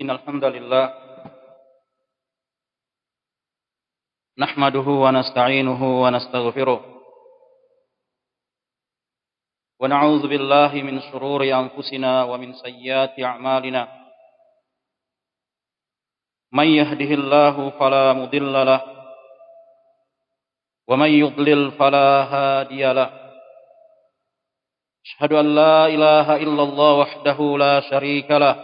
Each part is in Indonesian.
إن الحمد لله نحمده ونستعينه ونستغفره ونعوذ بالله من شرور أنفسنا ومن سيئات أعمالنا من يهده الله فلا مضل له ومن يضلل فلا هادي له أشهد أن لا إله إلا الله وحده لا شريك له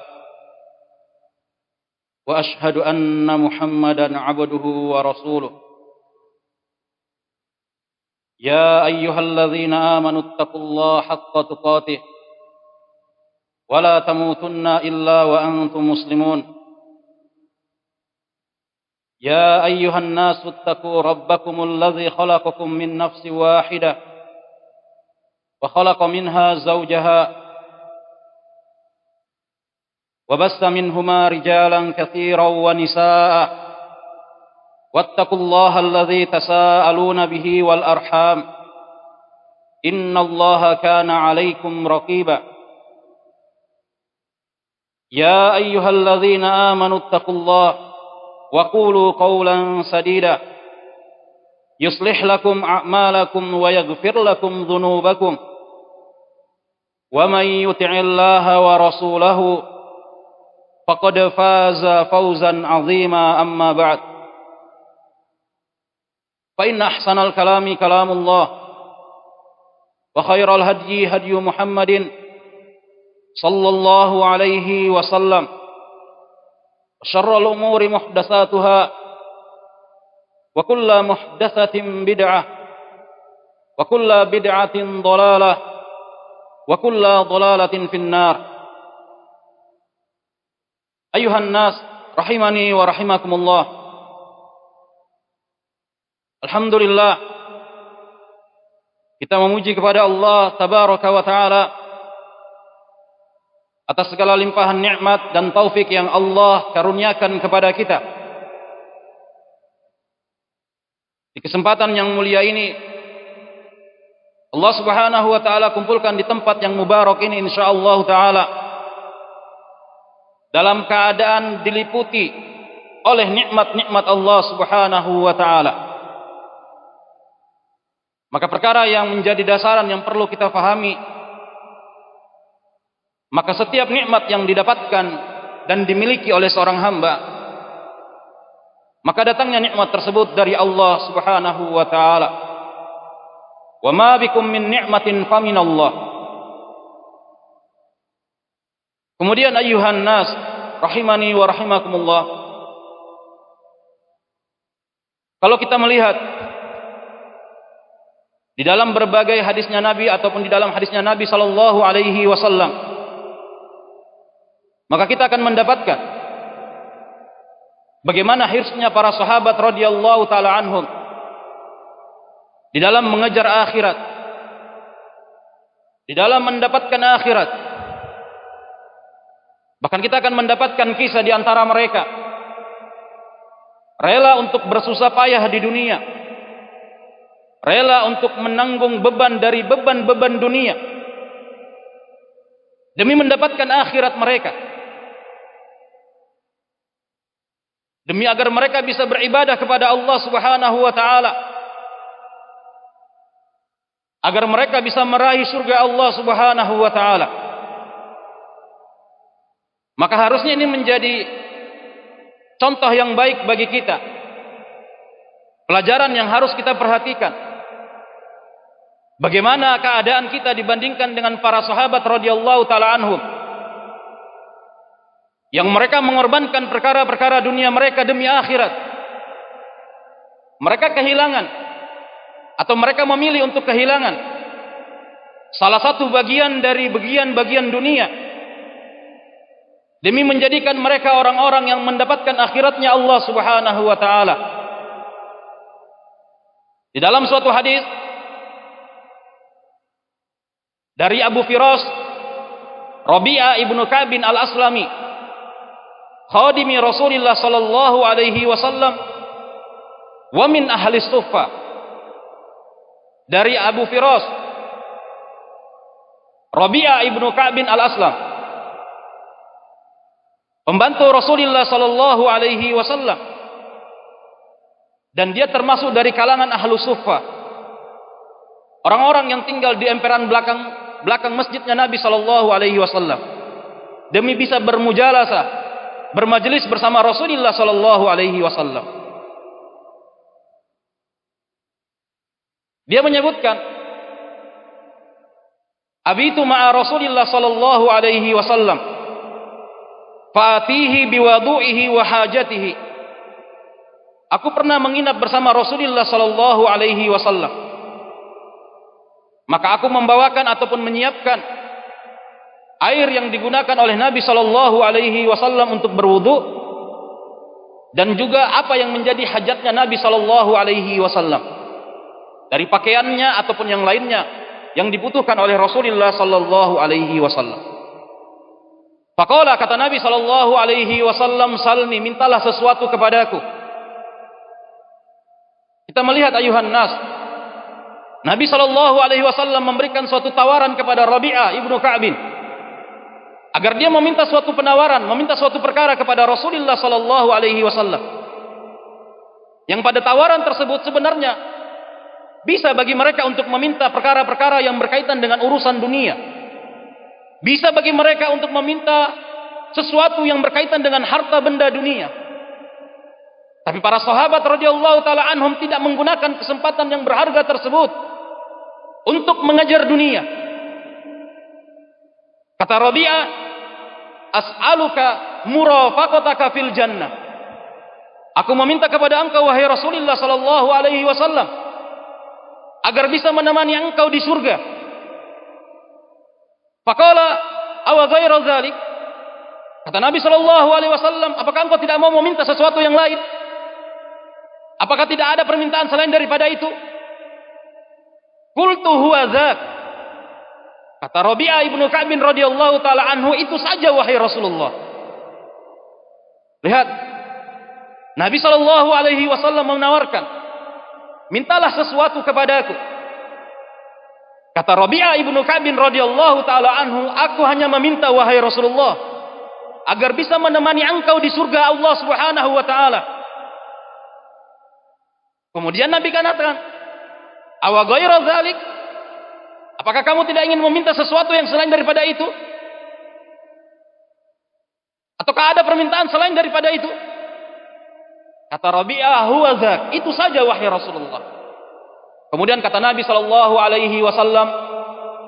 وأشهد أن محمدا عبده ورسوله يا أيها الذين آمنوا اتقوا الله حق تقاته ولا تموتن إلا وأنتم مسلمون يا أيها الناس اتقوا ربكم الذي خلقكم من نفس واحدة وخلق منها زوجها وبث منهما رجالا كثيرا ونساء واتقوا الله الذي تساءلون به والأرحام إن الله كان عليكم رقيبا يا أيها الذين آمنوا اتقوا الله وقولوا قولا سديدا يصلح لكم أعمالكم ويغفر لكم ذنوبكم ومن يطع الله ورسوله فقد فاز فوزا عظيما أما بعد فإن أحسن الكلام كلام الله وخير الهدي هدي محمد صلى الله عليه وسلم وشر الأمور محدثاتها وكل محدثة بدعة وكل بدعة ضلالة وكل ضلالة في النار أيها الناس رحمني ورحمكم الله. Alhamdulillah, kita memuji kepada Allah Tabaraka wa Ta'ala atas segala limpahan nikmat dan taufik yang Allah karuniakan kepada kita. Di kesempatan yang mulia ini, Allah Subhanahu wa Ta'ala kumpulkan di tempat yang mubarak ini insyaallah Ta'ala dalam keadaan diliputi oleh nikmat-nikmat Allah Subhanahu wa Ta'ala. Maka perkara yang menjadi dasaran yang perlu kita fahami, maka setiap nikmat yang didapatkan dan dimiliki oleh seorang hamba, maka datangnya nikmat tersebut dari Allah Subhanahu wa Ta'ala. Wa ma bikum min ni'matin faminallah. Kemudian ayyuhan nas rahimani wa rahimakumullah. Kalau kita melihat di dalam berbagai hadisnya Nabi ataupun di dalam hadisnya Nabi sallallahu alaihi wasallam, maka kita akan mendapatkan bagaimana hirsnya para sahabat radhiyallahu taala anhum di dalam mengejar akhirat, di dalam mendapatkan akhirat. Bahkan kita akan mendapatkan kisah di antara mereka rela untuk bersusah payah di dunia, rela untuk menanggung beban dari beban-beban dunia demi mendapatkan akhirat mereka, demi agar mereka bisa beribadah kepada Allah Subhanahu wa Ta'ala, agar mereka bisa meraih surga Allah Subhanahu wa Ta'ala. Maka harusnya ini menjadi contoh yang baik bagi kita, pelajaran yang harus kita perhatikan. Bagaimana keadaan kita dibandingkan dengan para sahabat radhiyallahu taala anhum yang mereka mengorbankan perkara-perkara dunia mereka demi akhirat. Mereka kehilangan atau mereka memilih untuk kehilangan salah satu bagian dari bagian-bagian dunia demi menjadikan mereka orang-orang yang mendapatkan akhiratnya Allah Subhanahu wa Ta'ala. Di dalam suatu hadis dari Abu Firas Rabi'ah ibnu Ka'bin al-Aslami, khadimi Rasulullah sallallahu alaihi wasallam wa min ahli suffah, dari Abu Firas Rabi'ah ibnu Ka'bin al-Aslam, pembantu Rasulullah sallallahu alaihi wasallam, dan dia termasuk dari kalangan ahlu suffah, orang-orang yang tinggal di emperan belakang masjidnya Nabi sallallahu alaihi wasallam, demi bisa bermujalasah, bermajelis bersama Rasulullah sallallahu alaihi wasallam. Dia menyebutkan, abitu ma'a Rasulillah sallallahu alaihi wasallam fa'atihi biwadu'ihi wa hajatihi. Aku pernah menginap bersama Rasulullah sallallahu alaihi wasallam, maka aku membawakan ataupun menyiapkan air yang digunakan oleh Nabi sallallahu alaihi wasallam untuk berwudu, dan juga apa yang menjadi hajatnya Nabi sallallahu alaihi wasallam dari pakaiannya ataupun yang lainnya yang dibutuhkan oleh Rasulullah sallallahu alaihi wasallam. Faqala, kata Nabi sallallahu alaihi wasallam, salni, mintalah sesuatu kepadaku. Kita melihat ayuhan nas, Nabi sallallahu alaihi wasallam memberikan suatu tawaran kepada Rabi'ah ibnu Ka'bin agar dia meminta suatu penawaran, meminta suatu perkara kepada Rasulullah sallallahu alaihi wasallam. Yang pada tawaran tersebut sebenarnya bisa bagi mereka untuk meminta perkara-perkara yang berkaitan dengan urusan dunia. Bisa bagi mereka untuk meminta sesuatu yang berkaitan dengan harta benda dunia. Tapi para sahabat radhiyallahu taala anhum tidak menggunakan kesempatan yang berharga tersebut untuk mengejar dunia. Kata Rabi'ah, as'aluka murafaqataka fil jannah. Aku meminta kepada engkau wahai Rasulullah sallallahu alaihi wasallam agar bisa menemani engkau di surga. Faqala aw ghairu dzalik. Kata Nabi sallallahu alaihi wasallam, apakah engkau tidak mau meminta sesuatu yang lain? Apakah tidak ada permintaan selain daripada itu? Qultu huwa dzak. Kata Rabi'ah ibnu Ka'bin radhiyallahu taala anhu, itu saja wahai Rasulullah. Lihat, Nabi sallallahu alaihi wasallam menawarkan, mintalah sesuatu kepadaku. Kata Rabi'ah ibnu Ka'bin radhiyallahu taala anhu, aku hanya meminta wahai Rasulullah agar bisa menemani engkau di surga Allah Subhanahu wa taala. Kemudian Nabi katakan, aw ghairu dzalik? Apakah kamu tidak ingin meminta sesuatu yang selain daripada itu? Ataukah ada permintaan selain daripada itu? Kata Rabi'ah, huwa dzak, itu saja wahai Rasulullah. Kemudian kata Nabi sallallahu alaihi wasallam,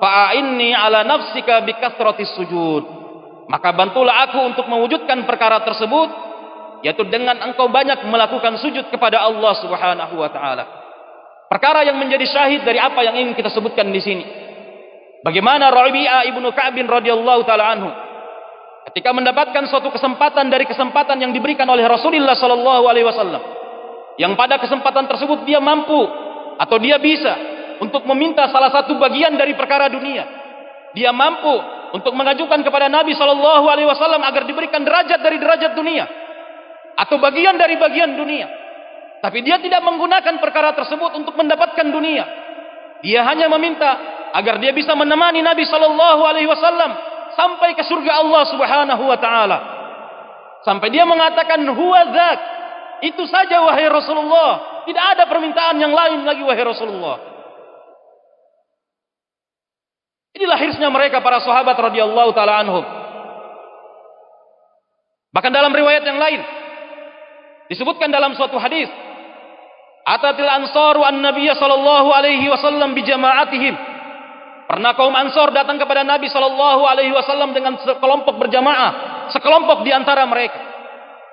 fa'inni ala nafsika bikathratis sujud. Maka bantulah aku untuk mewujudkan perkara tersebut, yaitu dengan engkau banyak melakukan sujud kepada Allah Subhanahu wa taala. Perkara yang menjadi syahid dari apa yang ingin kita sebutkan di sini. Bagaimana Rabi'ah ibnu Ka'bin radhiyallahu taala anhu ketika mendapatkan suatu kesempatan dari kesempatan yang diberikan oleh Rasulullah sallallahu alaihi wasallam, yang pada kesempatan tersebut dia mampu atau dia bisa untuk meminta salah satu bagian dari perkara dunia. Dia mampu untuk mengajukan kepada Nabi sallallahu alaihi wasallam agar diberikan derajat dari derajat dunia atau bagian dari bagian dunia. Tapi dia tidak menggunakan perkara tersebut untuk mendapatkan dunia. Dia hanya meminta agar dia bisa menemani Nabi sallallahu alaihi wasallam sampai ke surga Allah Subhanahu wa taala. Sampai dia mengatakan huwa dzak, itu saja wahai Rasulullah. Tidak ada permintaan yang lain lagi wahai Rasulullah. Inilah hirsnya mereka para sahabat radhiyallahu taala anhum. Bahkan dalam riwayat yang lain disebutkan dalam suatu hadis, atatil ansaru an-nabiyya sallallahu alaihi wasallam bi jama'atihim. Pernah kaum Ansor datang kepada Nabi sallallahu alaihi wasallam dengan sekelompok berjamaah, sekelompok di antara mereka.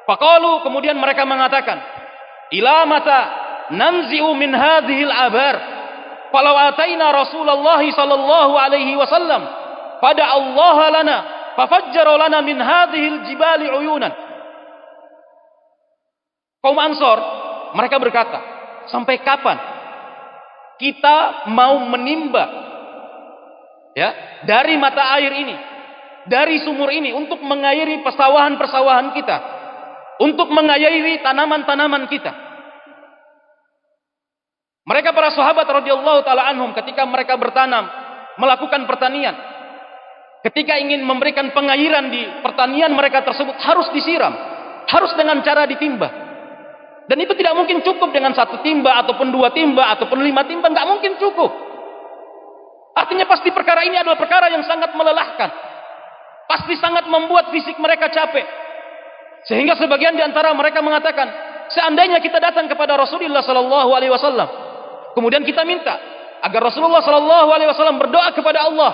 Faqalu, kemudian mereka mengatakan, ila mata nanzi'u min hadhil abar falau ataina Rasulullah sallallahu alaihi wasallam pada Allah lana fafajjara lana min hadhil jibali uyunan. Kaum Ansor mereka berkata, sampai kapan kita mau menimba dari mata air ini, dari sumur ini untuk mengairi persawahan-persawahan kita, untuk mengairi tanaman-tanaman kita. Mereka para sahabat radhiyallahu taala anhum ketika mereka bertanam, melakukan pertanian, ketika ingin memberikan pengairan di pertanian mereka tersebut harus disiram, harus dengan cara ditimba. Dan itu tidak mungkin cukup dengan 1 timba ataupun 2 timba ataupun 5 timba, nggak mungkin cukup. Artinya pasti perkara ini adalah perkara yang sangat melelahkan, pasti sangat membuat fisik mereka capek. Sehingga sebagian di antara mereka mengatakan, seandainya kita datang kepada Rasulullah sallallahu alaihi wasallam, kemudian kita minta agar Rasulullah sallallahu alaihi wasallam berdoa kepada Allah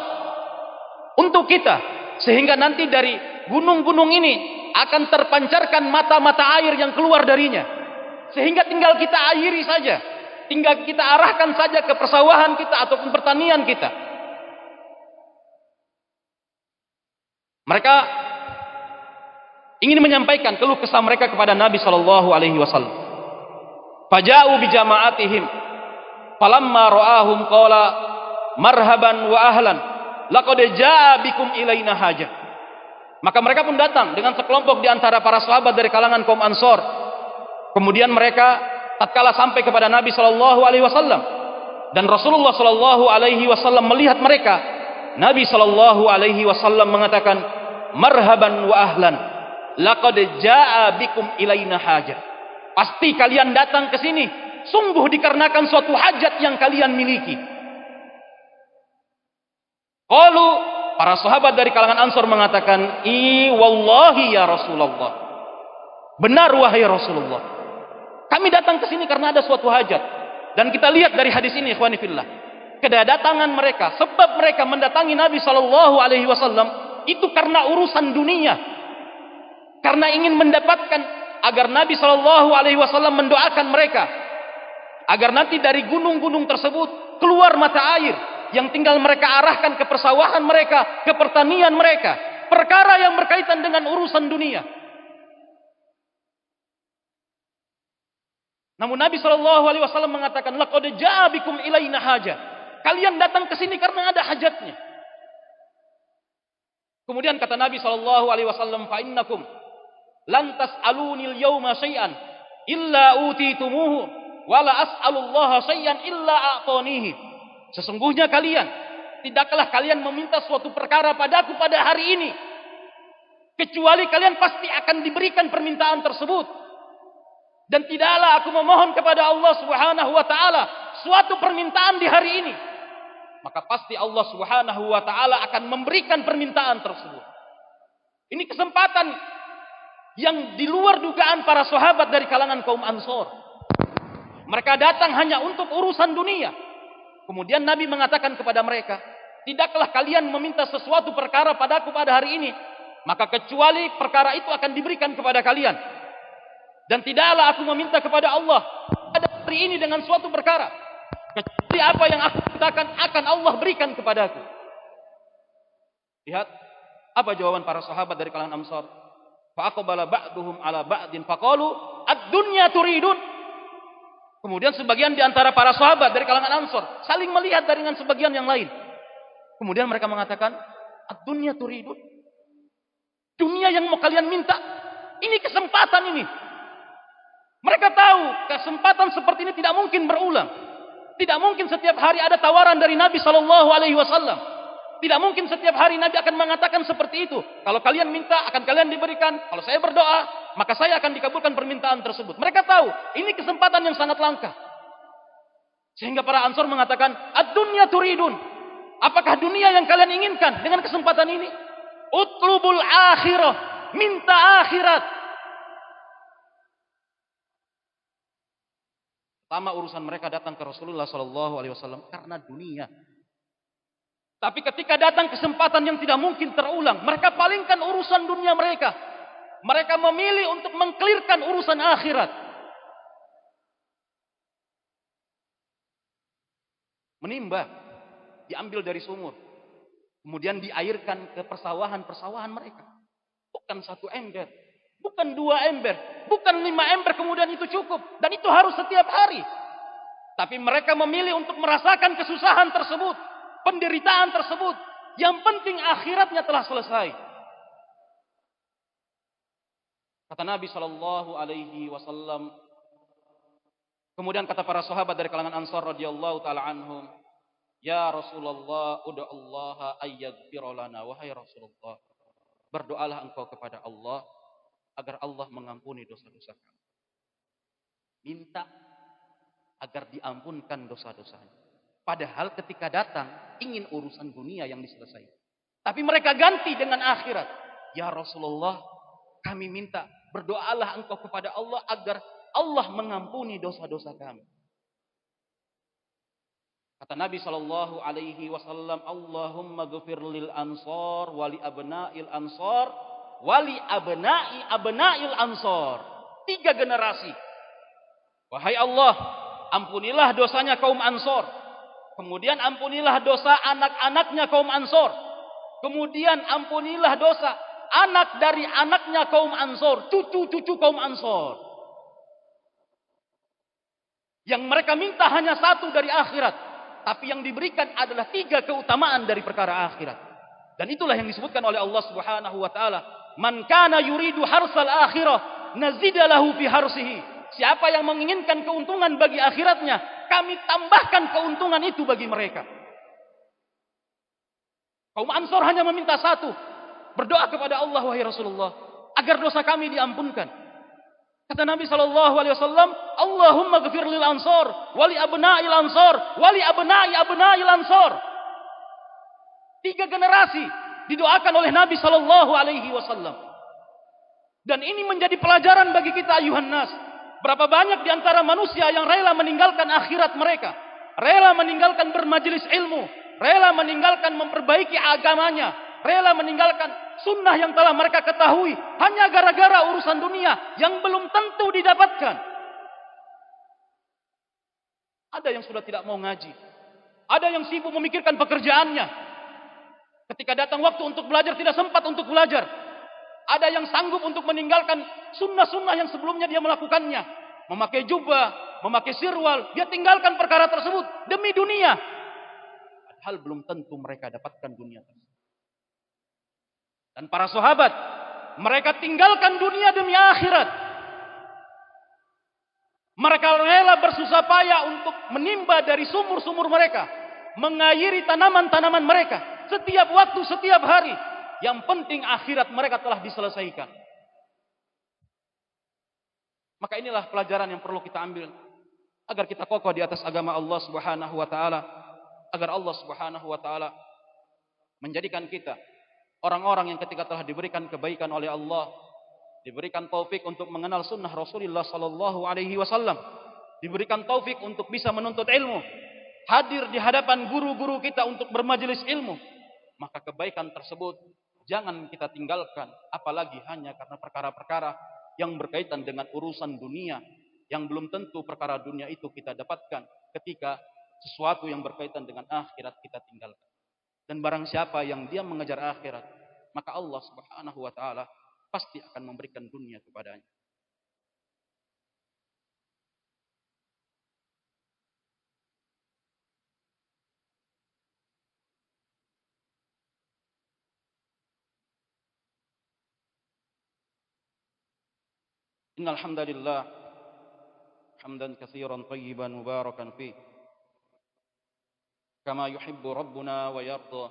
untuk kita, sehingga nanti dari gunung-gunung ini akan terpancarkan mata-mata air yang keluar darinya, sehingga tinggal kita airi saja, tinggal kita arahkan saja ke persawahan kita ataupun pertanian kita. Mereka ingin menyampaikan keluh kesah mereka kepada Nabi sallallahu alaihi wasallam. Faja'u bi jama'atihim falamma ra'ahum qala marhaban wa ahlan laqad jaa'a bikum ilaina haja. Maka mereka pun datang dengan sekelompok di antara para sahabat dari kalangan kaum Ansor. Kemudian mereka tatkala sampai kepada Nabi sallallahu alaihi wasallam dan Rasulullah sallallahu alaihi wasallam melihat mereka, Nabi sallallahu alaihi wasallam mengatakan, "Marhaban wa ahlan, laqad jaa'a bikum ilaina haja." Pasti kalian datang ke sini sungguh dikarenakan suatu hajat yang kalian miliki. Qalu, para sahabat dari kalangan Ansor mengatakan, "I wallahi ya Rasulullah." Benar wahai Rasulullah, kami datang ke sini karena ada suatu hajat. Dan kita lihat dari hadis ini, ikhwani fillah, kedatangan mereka, sebab mereka mendatangi Nabi sallallahu alaihi wasallam itu karena urusan dunia. Karena ingin mendapatkan agar Nabi sallallahu alaihi wasallam mendoakan mereka agar nanti dari gunung-gunung tersebut keluar mata air yang tinggal mereka arahkan ke persawahan mereka, ke pertanian mereka, perkara yang berkaitan dengan urusan dunia. Namun Nabi sallallahu alaihi wasallam mengatakan, "Laqad jaa'a bikum ilaina haja." Kalian datang ke sini karena ada hajatnya. Kemudian kata Nabi sallallahu alaihi wasallam, "Fa innakum lan tas'alunil yauma syai'an illa utitumuhu wa la as'alullaha syai'an illa a'tanihi." Sesungguhnya kalian tidaklah kalian meminta suatu perkara padaku pada hari ini kecuali kalian pasti akan diberikan permintaan tersebut. Dan tidaklah aku memohon kepada Allah Subhanahu wa taala suatu permintaan di hari ini, maka pasti Allah Subhanahu wa taala akan memberikan permintaan tersebut. Ini kesempatan yang di luar dugaan para sahabat dari kalangan kaum Ansor. Mereka datang hanya untuk urusan dunia. Kemudian Nabi mengatakan kepada mereka, tidaklah kalian meminta sesuatu perkara padaku pada hari ini, maka kecuali perkara itu akan diberikan kepada kalian. Dan tidaklah aku meminta kepada Allah pada hari ini dengan suatu perkara, kecuali apa yang aku mintakan akan Allah berikan kepadaku. Lihat apa jawaban para sahabat dari kalangan Ansar. Fa aqbala ba'duhum ala ba'din faqalu ad-dunya turidun. Kemudian sebagian di antara para sahabat dari kalangan Ansor saling melihat dengan sebagian yang lain. Kemudian mereka mengatakan, "Ad-dunya turidun." Dunia yang mau kalian minta. Ini kesempatan ini. Mereka tahu kesempatan seperti ini tidak mungkin berulang. Tidak mungkin setiap hari ada tawaran dari Nabi sallallahu alaihi wasallam. Tidak mungkin setiap hari Nabi akan mengatakan seperti itu. Kalau kalian minta akan kalian diberikan. Kalau saya berdoa maka saya akan dikabulkan permintaan tersebut. Mereka tahu ini kesempatan yang sangat langka. Sehingga para Ansor mengatakan, "Ad-dunya turidun." Apakah dunia yang kalian inginkan dengan kesempatan ini? Utlubul akhirah, minta akhirat. Pertama urusan mereka datang ke Rasulullah sallallahu alaihi wasallam karena dunia. Tapi ketika datang kesempatan yang tidak mungkin terulang, mereka palingkan urusan dunia mereka. Mereka memilih untuk mengkelirkan urusan akhirat. Menimba, diambil dari sumur. Kemudian diairkan ke persawahan-persawahan mereka. Bukan 1 ember, bukan 2 ember, bukan 5 ember kemudian itu cukup. Dan itu harus setiap hari. Tapi mereka memilih untuk merasakan kesusahan tersebut, penderitaan tersebut. Yang penting akhiratnya telah selesai. Kata Nabi sallallahu alaihi wasallam. Kemudian kata para sahabat dari kalangan Ansar radhiyallahu taala anhum, Ya Rasulullah, ud'a Allah ayyaghfira lana. Wahai Rasulullah, berdoalah engkau kepada Allah agar Allah mengampuni dosa-dosa kami. Minta agar diampunkan dosa-dosanya. Padahal ketika datang ingin urusan dunia yang diselesaikan. Tapi mereka ganti dengan akhirat. Ya Rasulullah, kami minta berdoalah engkau kepada Allah agar Allah mengampuni dosa-dosa kami. Kata Nabi sallallahu alaihi wasallam, Allahumma ghfir lil ansar wali abna'il ansar wali abna'il ansar. 3 generasi. Wahai Allah, ampunilah dosanya kaum Ansor. Kemudian ampunilah dosa anak-anaknya kaum Ansor. Kemudian ampunilah dosa anak dari anaknya kaum Ansor, cucu-cucu kaum Ansor. Yang mereka minta hanya 1 dari akhirat, tapi yang diberikan adalah 3 keutamaan dari perkara akhirat. Dan itulah yang disebutkan oleh Allah Subhanahu wa taala, "Man kana yuridu harsal akhirah, nazida lahu fi harsihi." Siapa yang menginginkan keuntungan bagi akhiratnya, kami tambahkan keuntungan itu bagi mereka. Kaum Ansor hanya meminta 1, berdoa kepada Allah wahai Rasulullah agar dosa kami diampunkan. Kata Nabi sallallahu alaihi wasallam, Allahumma ghfir lil ansor wali abna'il ansor wali abna'il ansor. 3 generasi didoakan oleh Nabi sallallahu alaihi wasallam. Dan ini menjadi pelajaran bagi kita ayuhan nas. Berapa banyak di antara manusia yang rela meninggalkan akhirat mereka, rela meninggalkan bermajelis ilmu, rela meninggalkan memperbaiki agamanya, rela meninggalkan sunnah yang telah mereka ketahui hanya gara-gara urusan dunia yang belum tentu didapatkan. Ada yang sudah tidak mau ngaji, ada yang sibuk memikirkan pekerjaannya. Ketika datang waktu untuk belajar tidak sempat untuk belajar. Ada yang sanggup untuk meninggalkan sunnah-sunnah yang sebelumnya dia melakukannya. Memakai jubah, memakai sirwal. Dia tinggalkan perkara tersebut demi dunia. Padahal belum tentu mereka dapatkan dunia tersebut. Dan para sahabat, mereka tinggalkan dunia demi akhirat. Mereka rela bersusah payah untuk menimba dari sumur-sumur mereka. Mengairi tanaman-tanaman mereka. Setiap waktu, setiap hari. Yang penting akhirat mereka telah diselesaikan. Maka inilah pelajaran yang perlu kita ambil agar kita kokoh di atas agama Allah Subhanahu wa taala, agar Allah Subhanahu wa taala menjadikan kita orang-orang yang ketika telah diberikan kebaikan oleh Allah, diberikan taufik untuk mengenal sunnah Rasulullah sallallahu alaihi wasallam, diberikan taufik untuk bisa menuntut ilmu, hadir di hadapan guru-guru kita untuk bermajelis ilmu, maka kebaikan tersebut jangan kita tinggalkan, apalagi hanya karena perkara-perkara yang berkaitan dengan urusan dunia, yang belum tentu perkara dunia itu kita dapatkan ketika sesuatu yang berkaitan dengan akhirat kita tinggalkan. Dan barang siapa yang dia mengejar akhirat, maka Allah Subhanahu wa taala pasti akan memberikan dunia kepadanya. Innal hamdalillah hamdan katsiran thayyiban mubarakan fi kama yuhibbu rabbuna wa yarda.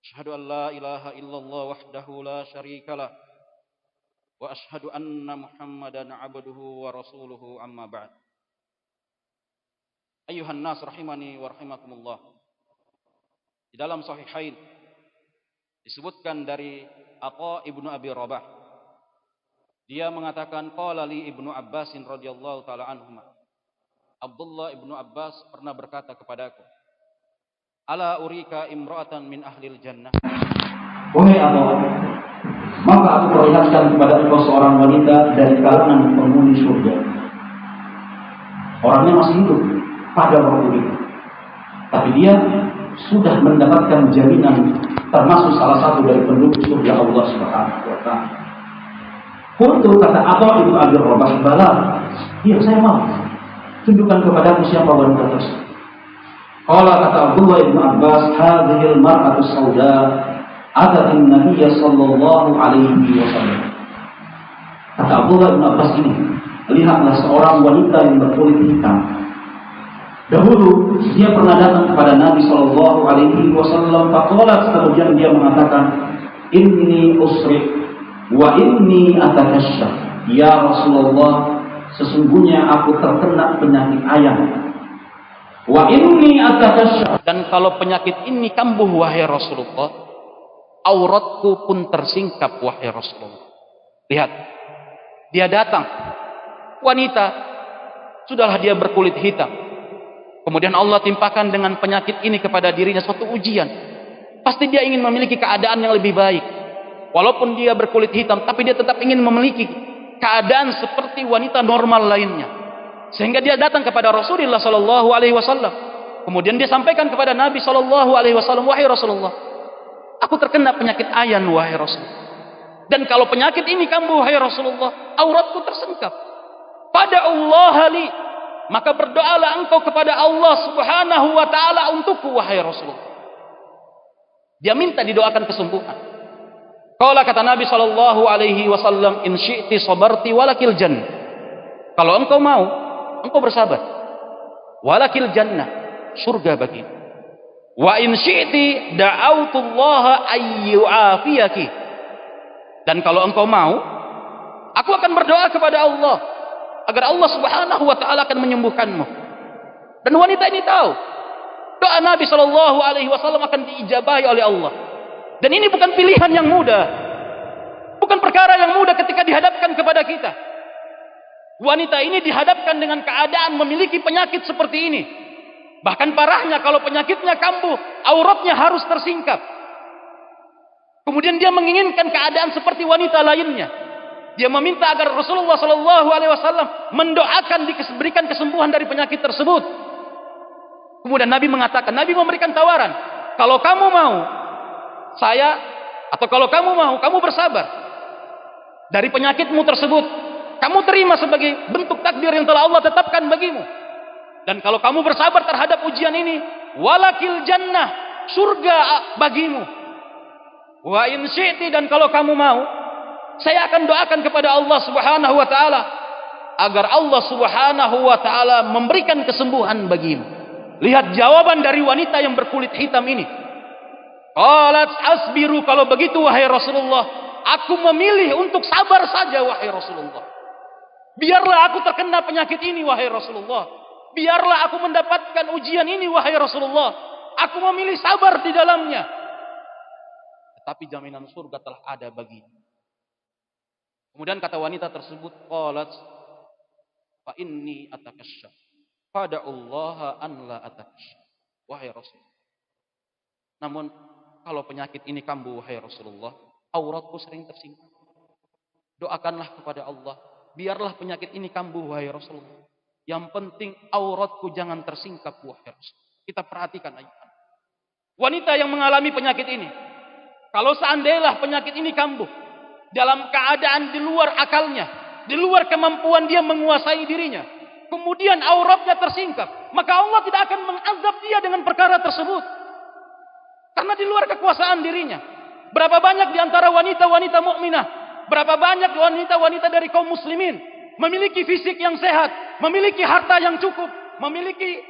Asyhadu an la ilaha illallah wahdahu la syarika lah wa asyhadu anna Muhammadan abduhu wa rasuluhu amma ba'd. Ayuhan nas rahimani wa rahimakumullah. Di dalam sahihain disebutkan dari Atha ibnu Abi Rabah. Dia mengatakan qala li Ibnu Abbas radhiyallahu taala anhuma. Abdullah ibnu Abbas pernah berkata kepadaku, ala urika imra'atan min ahlil jannah. Wahai Abu, maka aku perlihatkan kepada engkau seorang wanita dari kalangan penghuni surga. Orangnya masih hidup pada waktu itu, tapi dia sudah mendapatkan jaminan termasuk salah satu dari penduduk surga Allah Subhanahu wa taala. Kuntu, kata Atha ibnu Abi Rabah, bala, iya saya mau. Tunjukkan kepadaku siapa wanita tersebut. Qala, kata Abdullah ibnu Abbas, hadhil mar'atu sauda atatin Nabiy sallallahu alaihi wasallam. Kata Abdullah ibnu Abbas ini, lihatlah seorang wanita yang berkulit hitam. Dahulu dia pernah datang kepada Nabi Shallallahu Alaihi Wasallam. Faqalat, kemudian dia mengatakan, inni usrik wa inni atakasyaf. Ya Rasulullah, sesungguhnya aku terkena penyakit ayam. Wa inni atakasyaf. Dan kalau penyakit ini kambuh wahai Rasulullah, auratku pun tersingkap wahai Rasulullah. Lihat, dia datang, wanita, sudahlah dia berkulit hitam. Kemudian Allah timpakan dengan penyakit ini kepada dirinya suatu ujian. Pasti dia ingin memiliki keadaan yang lebih baik. Walaupun dia berkulit hitam, tapi dia tetap ingin memiliki keadaan seperti wanita normal lainnya. Sehingga dia datang kepada Rasulullah Sallallahu Alaihi Wasallam. Kemudian dia sampaikan kepada Nabi Sallallahu Alaihi Wasallam, wahai Rasulullah, aku terkena penyakit ayan wahai Rasulullah. Dan kalau penyakit ini kambuh wahai Rasulullah, auratku tersingkap. Pada Allah li, maka berdoalah engkau kepada Allah Subhanahu wa taala untukku wahai Rasulullah. Dia minta didoakan kesembuhan. Qala, kata Nabi sallallahu alaihi wasallam, in syi'ti sabarti walakil jannah. Kalau engkau mau, engkau bersabar. Walakil jannah, surga bagimu. Wa in syi'ti da'autullaha ayyu'afiyaki. Dan kalau engkau mau, aku akan berdoa kepada Allah agar Allah Subhanahu wa taala akan menyembuhkanmu. Dan wanita ini tahu doa Nabi sallallahu alaihi wasallam akan diijabahi oleh Allah. Dan ini bukan pilihan yang mudah. Bukan perkara yang mudah ketika dihadapkan kepada kita. Wanita ini dihadapkan dengan keadaan memiliki penyakit seperti ini. Bahkan parahnya kalau penyakitnya kambuh, auratnya harus tersingkap. Kemudian dia menginginkan keadaan seperti wanita lainnya. Dia meminta agar Rasulullah Sallallahu Alaihi Wasallam mendoakan diberikan kesembuhan dari penyakit tersebut. Kemudian Nabi mengatakan, Nabi memberikan tawaran, kalau kamu mau, kalau kamu mau, kamu bersabar dari penyakitmu tersebut, kamu terima sebagai bentuk takdir yang telah Allah tetapkan bagimu. Dan kalau kamu bersabar terhadap ujian ini, walakil jannah, surga bagimu. Wa in syi'ti, dan kalau kamu mau, saya akan doakan kepada Allah Subhanahu wa taala agar Allah Subhanahu wa taala memberikan kesembuhan bagimu. Lihat jawaban dari wanita yang berkulit hitam ini. Qalat asbiru, kalau begitu wahai Rasulullah, aku memilih untuk sabar saja wahai Rasulullah. Biarlah aku terkena penyakit ini wahai Rasulullah. Biarlah aku mendapatkan ujian ini wahai Rasulullah. Aku memilih sabar di dalamnya. Tetapi jaminan surga telah ada baginya. Kemudian kata wanita tersebut, qalat fa inni atakasyaf fada'ullaha an la atakasyaf. Wahai Rasul, namun kalau penyakit ini kambuh wahai Rasulullah, auratku sering tersingkap. Doakanlah kepada Allah, biarlah penyakit ini kambuh wahai Rasulullah. Yang penting auratku jangan tersingkap wahai Rasul. Kita perhatikan ayat. Wanita yang mengalami penyakit ini, kalau seandainya penyakit ini kambuh dalam keadaan di luar akalnya, di luar kemampuan dia menguasai dirinya, kemudian auratnya tersingkap, maka Allah tidak akan mengazab dia dengan perkara tersebut. Karena di luar kekuasaan dirinya. Berapa banyak di antara wanita-wanita mukminah, berapa banyak wanita-wanita dari kaum muslimin memiliki fisik yang sehat, memiliki harta yang cukup, memiliki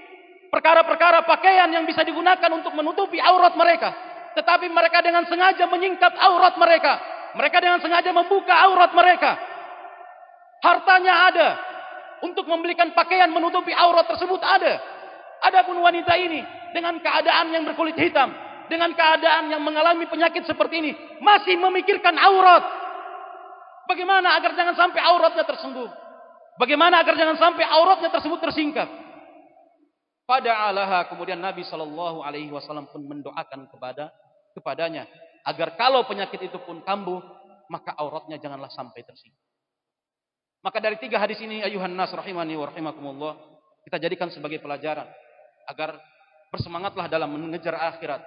perkara-perkara pakaian yang bisa digunakan untuk menutupi aurat mereka, tetapi mereka dengan sengaja menyingkap aurat mereka. Mereka dengan sengaja membuka aurat mereka. Hartanya ada untuk membelikan pakaian menutupi aurat tersebut ada. Adapun wanita ini dengan keadaan yang berkulit hitam, dengan keadaan yang mengalami penyakit seperti ini, masih memikirkan aurat. Bagaimana agar jangan sampai auratnya tersembuh? Bagaimana agar jangan sampai auratnya tersebut tersingkap? Fada'alaha, kemudian Nabi Shallallahu Alaihi Wasallam pun mendoakan kepadanya agar kalau penyakit itu pun kambuh, maka auratnya janganlah sampai tersingkap. Maka dari 3 hadis ini, ayuhan nas rahimani wa rahimakumullah, kita jadikan sebagai pelajaran agar bersemangatlah dalam mengejar akhirat,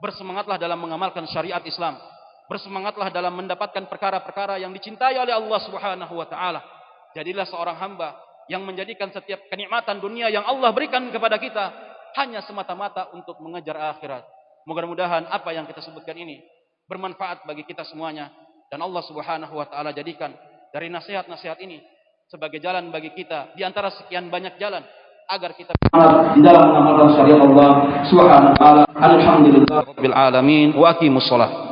bersemangatlah dalam mengamalkan syariat Islam, bersemangatlah dalam mendapatkan perkara-perkara yang dicintai oleh Allah Subhanahu wa taala. Jadilah seorang hamba yang menjadikan setiap kenikmatan dunia yang Allah berikan kepada kita hanya semata-mata untuk mengejar akhirat. Mudah-mudahan apa yang kita sebutkan ini bermanfaat bagi kita semuanya, dan Allah Subhanahu wa taala jadikan dari nasihat-nasihat ini sebagai jalan bagi kita di antara sekian banyak jalan agar kita di dalam mengamalkan syariat Allah Subhanahu wa taala. Alhamdulillah rabbil alamin wa aqimus shalah.